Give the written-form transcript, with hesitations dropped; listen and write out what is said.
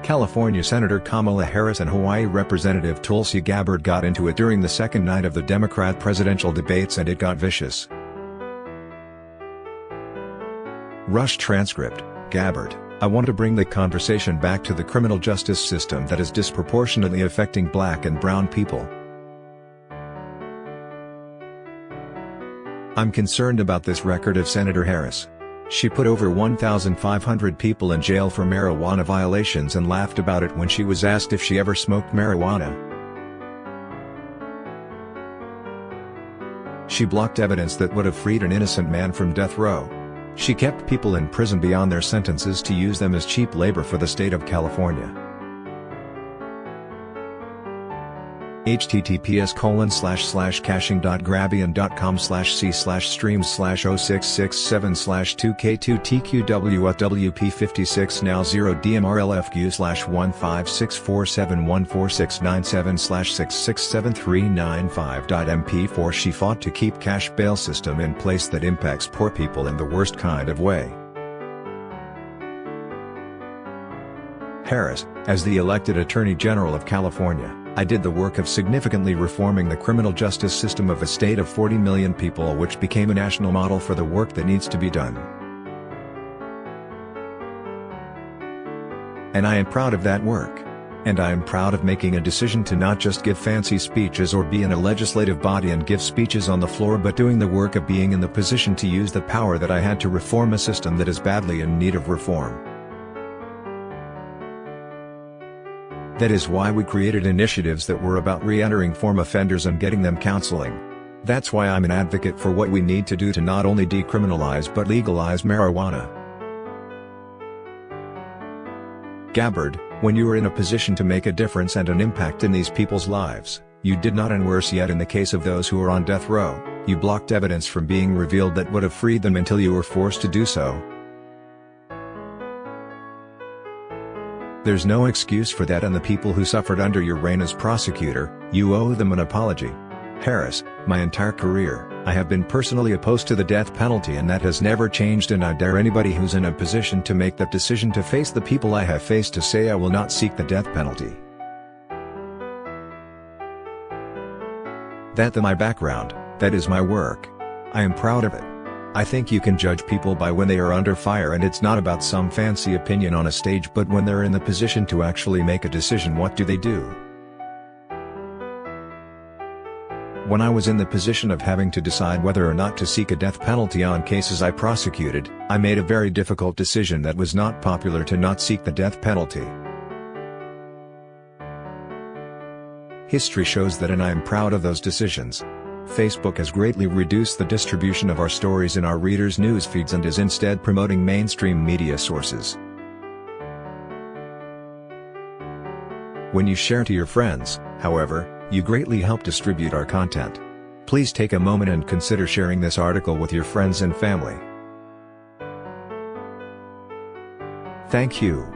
California Senator Kamala Harris and Hawaii Representative Tulsi Gabbard got into it during the second night of the Democrat presidential debates, and it got vicious. Rush transcript. Gabbard: I want to bring the conversation back to the criminal justice system that is disproportionately affecting black and brown people. I'm concerned about this record of Senator Harris. She put over 1,500 people in jail for marijuana violations and laughed about it when she was asked if she ever smoked marijuana. She blocked evidence that would have freed an innocent man from death row. She kept people in prison beyond their sentences to use them as cheap labor for the state of California. https://caching.grabian.com/c/streams/0667/2k2tqwfwp56 now 0 dmrlfq/15671469/6673995.mp4 She fought to keep cash bail system in place that impacts poor people in the worst kind of way. Harris: as the elected Attorney General of California, I did the work of significantly reforming the criminal justice system of a state of 40 million people, which became a national model for the work that needs to be done. And I am proud of that work. And I am proud of making a decision to not just give fancy speeches or be in a legislative body and give speeches on the floor, but doing the work of being in the position to use the power that I had to reform a system that is badly in need of reform. That is why we created initiatives that were about re-entering former offenders and getting them counseling. That's why I'm an advocate for what we need to do to not only decriminalize but legalize marijuana. Gabbard: when you are in a position to make a difference and an impact in these people's lives, you did not, and worse yet in the case of those who are on death row, you blocked evidence from being revealed that would have freed them until you were forced to do so. There's no excuse for that, and the people who suffered under your reign as prosecutor, you owe them an apology. Harris: my entire career, I have been personally opposed to the death penalty, and that has never changed, and I dare anybody who's in a position to make that decision to face the people I have faced to say I will not seek the death penalty. That's my background, that is my work. I am proud of it. I think you can judge people by when they are under fire, and it's not about some fancy opinion on a stage, but when they're in the position to actually make a decision. What do they do? When I was in the position of having to decide whether or not to seek a death penalty on cases I prosecuted, I made a very difficult decision that was not popular, to not seek the death penalty. History shows that, and I am proud of those decisions. Facebook has greatly reduced the distribution of our stories in our readers' news feeds and is instead promoting mainstream media sources. When you share to your friends, however, you greatly help distribute our content. Please take a moment and consider sharing this article with your friends and family. Thank you.